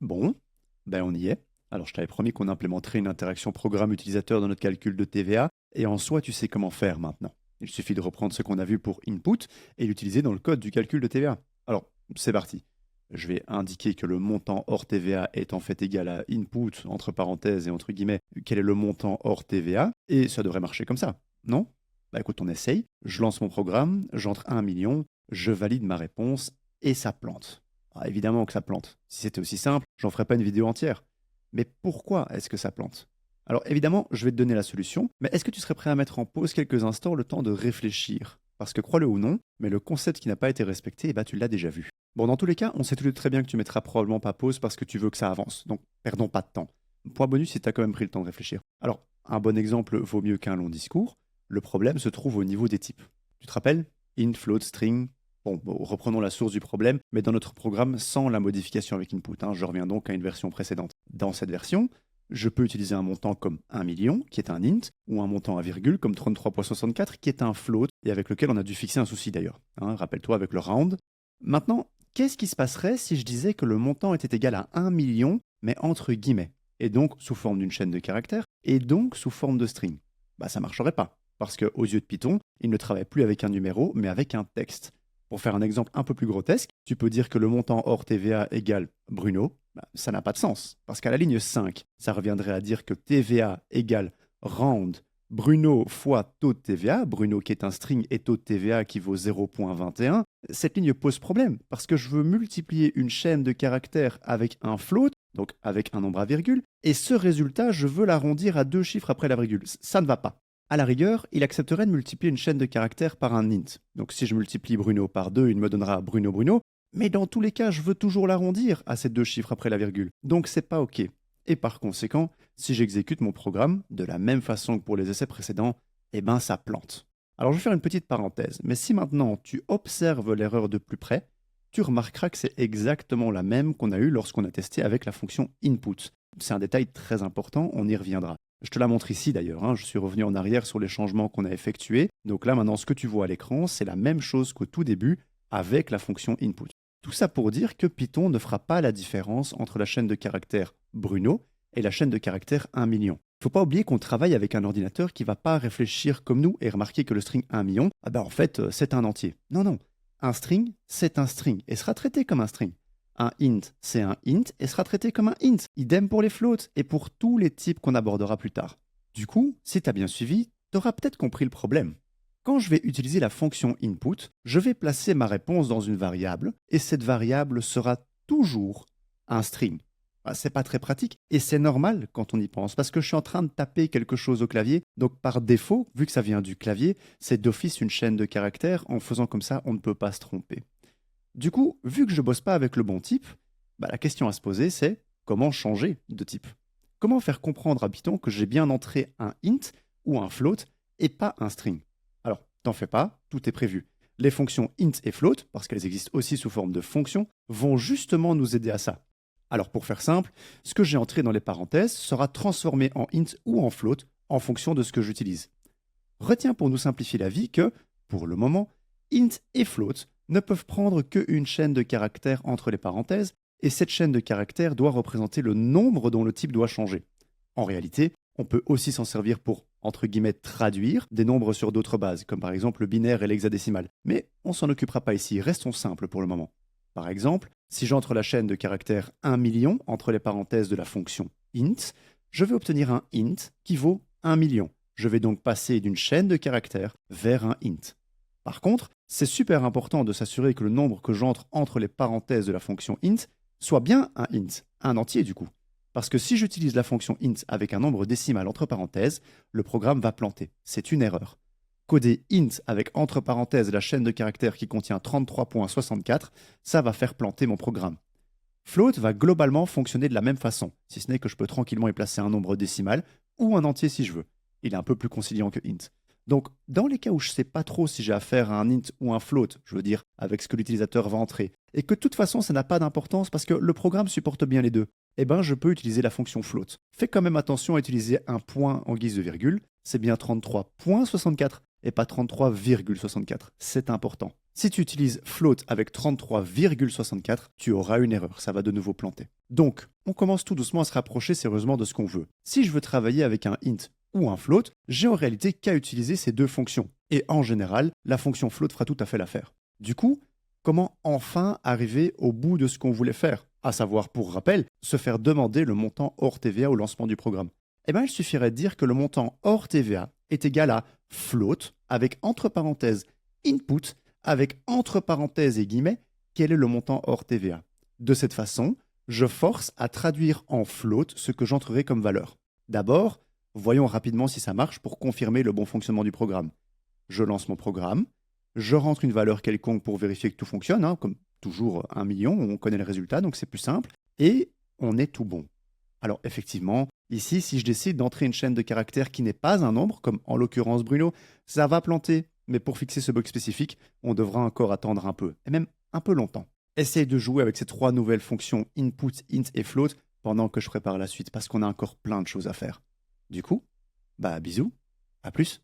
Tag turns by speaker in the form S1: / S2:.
S1: Bon, ben on y est. Alors je t'avais promis qu'on implémenterait une interaction programme-utilisateur dans notre calcul de TVA, et en soi tu sais comment faire maintenant. Il suffit de reprendre ce qu'on a vu pour input et l'utiliser dans le code du calcul de TVA. Alors, c'est parti. Je vais indiquer que le montant hors TVA est en fait égal à input, entre parenthèses et entre guillemets, quel est le montant hors TVA, et ça devrait marcher comme ça, non? Bah écoute, on essaye, je lance mon programme, j'entre 1 million, je valide ma réponse, et ça plante. Ah, évidemment que ça plante. Si c'était aussi simple, j'en ferais pas une vidéo entière. Mais pourquoi est-ce que ça plante? Alors évidemment, je vais te donner la solution, mais est-ce que tu serais prêt à mettre en pause quelques instants le temps de réfléchir? Parce que crois-le ou non, mais le concept qui n'a pas été respecté, eh ben, tu l'as déjà vu. Bon, dans tous les cas, on sait tous les deux très bien que tu mettras probablement pas pause parce que tu veux que ça avance. Donc, perdons pas de temps. Point bonus si tu as quand même pris le temps de réfléchir. Alors, un bon exemple vaut mieux qu'un long discours. Le problème se trouve au niveau des types. Tu te rappelles? Int, float, string. Bon, reprenons la source du problème, mais dans notre programme sans la modification avec input, hein. Je reviens donc à une version précédente. Dans cette version, je peux utiliser un montant comme 1 million, qui est un int, ou un montant à virgule comme 33,64, qui est un float, et avec lequel on a dû fixer un souci d'ailleurs, hein. Rappelle-toi avec le round. Maintenant, qu'est-ce qui se passerait si je disais que le montant était égal à 1 million, mais entre guillemets, et donc sous forme d'une chaîne de caractères, et donc sous forme de string? Bah ça marcherait pas, parce qu'aux yeux de Python, il ne travaille plus avec un numéro, mais avec un texte. Pour faire un exemple un peu plus grotesque, tu peux dire que le montant hors TVA égale Bruno. Bah, ça n'a pas de sens, parce qu'à la ligne 5, ça reviendrait à dire que TVA égale round Bruno fois taux de TVA, Bruno qui est un string et taux de TVA qui vaut 0,21. Cette ligne pose problème, parce que je veux multiplier une chaîne de caractères avec un float, donc avec un nombre à virgule, et ce résultat, je veux l'arrondir à deux chiffres après la virgule. Ça ne va pas. À la rigueur, il accepterait de multiplier une chaîne de caractères par un int. Donc si je multiplie Bruno par 2, il me donnera Bruno Bruno. Mais dans tous les cas, je veux toujours l'arrondir à ces deux chiffres après la virgule. Donc c'est pas OK. Et par conséquent, si j'exécute mon programme de la même façon que pour les essais précédents, eh ben ça plante. Alors je vais faire une petite parenthèse, mais si maintenant tu observes l'erreur de plus près, tu remarqueras que c'est exactement la même qu'on a eue lorsqu'on a testé avec la fonction input. C'est un détail très important, on y reviendra. Je te la montre ici d'ailleurs, hein. Je suis revenu en arrière sur les changements qu'on a effectués. Donc là maintenant, ce que tu vois à l'écran, c'est la même chose qu'au tout début avec la fonction input. Tout ça pour dire que Python ne fera pas la différence entre la chaîne de caractères Bruno et la chaîne de caractères 1 million. Il ne faut pas oublier qu'on travaille avec un ordinateur qui ne va pas réfléchir comme nous et remarquer que le string 1 million, ah ben en fait, c'est un entier. Non, non. Un string, c'est un string et sera traité comme un string. Un int, c'est un int et sera traité comme un int. Idem pour les floats et pour tous les types qu'on abordera plus tard. Du coup, si tu as bien suivi, tu auras peut-être compris le problème. Quand je vais utiliser la fonction input, je vais placer ma réponse dans une variable et cette variable sera toujours un string. Ah, c'est pas très pratique et c'est normal quand on y pense parce que je suis en train de taper quelque chose au clavier. Donc par défaut, vu que ça vient du clavier, c'est d'office une chaîne de caractères. En faisant comme ça, on ne peut pas se tromper. Du coup, vu que je bosse pas avec le bon type, bah, la question à se poser c'est comment changer de type? Comment faire comprendre à Python que j'ai bien entré un int ou un float et pas un string? Alors, t'en fais pas, tout est prévu. Les fonctions int et float, parce qu'elles existent aussi sous forme de fonctions, vont justement nous aider à ça. Alors pour faire simple, ce que j'ai entré dans les parenthèses sera transformé en int ou en float en fonction de ce que j'utilise. Retiens pour nous simplifier la vie que, pour le moment, int et float ne peuvent prendre qu'une chaîne de caractères entre les parenthèses, et cette chaîne de caractères doit représenter le nombre dont le type doit changer. En réalité, on peut aussi s'en servir pour, entre guillemets, traduire des nombres sur d'autres bases, comme par exemple le binaire et l'hexadécimal. Mais on s'en occupera pas ici, restons simples pour le moment. Par exemple, si j'entre la chaîne de caractères 1 million entre les parenthèses de la fonction int, je vais obtenir un int qui vaut 1 million. Je vais donc passer d'une chaîne de caractères vers un int. Par contre, c'est super important de s'assurer que le nombre que j'entre entre les parenthèses de la fonction int soit bien un entier du coup. Parce que si j'utilise la fonction int avec un nombre décimal entre parenthèses, le programme va planter. C'est une erreur. Coder int avec entre parenthèses la chaîne de caractères qui contient 33,64, ça va faire planter mon programme. Float va globalement fonctionner de la même façon, si ce n'est que je peux tranquillement y placer un nombre décimal ou un entier si je veux. Il est un peu plus conciliant que int. Donc, dans les cas où je ne sais pas trop si j'ai affaire à un int ou un float, je veux dire avec ce que l'utilisateur va entrer, et que de toute façon ça n'a pas d'importance parce que le programme supporte bien les deux, eh ben je peux utiliser la fonction float. Fais quand même attention à utiliser un point en guise de virgule, c'est bien 33,64 et pas 33,64. C'est important. Si tu utilises float avec 33,64, tu auras une erreur, ça va de nouveau planter. Donc, on commence tout doucement à se rapprocher sérieusement de ce qu'on veut. Si je veux travailler avec un int ou un float, j'ai en réalité qu'à utiliser ces deux fonctions. Et en général, la fonction float fera tout à fait l'affaire. Du coup, comment enfin arriver au bout de ce qu'on voulait faire? À savoir, pour rappel, se faire demander le montant hors TVA au lancement du programme. Eh bien, il suffirait de dire que le montant hors TVA est égal à float avec entre parenthèses input avec entre parenthèses et guillemets quel est le montant hors TVA. De cette façon, je force à traduire en float ce que j'entrerai comme valeur. D'abord, voyons rapidement si ça marche pour confirmer le bon fonctionnement du programme. Je lance mon programme, je rentre une valeur quelconque pour vérifier que tout fonctionne, comme toujours 1 million, on connaît le résultat, donc c'est plus simple, et on est tout bon. Alors effectivement, ici, si je décide d'entrer une chaîne de caractères qui n'est pas un nombre, comme en l'occurrence Bruno, ça va planter. Mais pour fixer ce bug spécifique, on devra encore attendre un peu, et même un peu longtemps. Essaye de jouer avec ces 3 nouvelles fonctions input, int et float pendant que je prépare la suite, parce qu'on a encore plein de choses à faire. Du coup, bisous, à plus.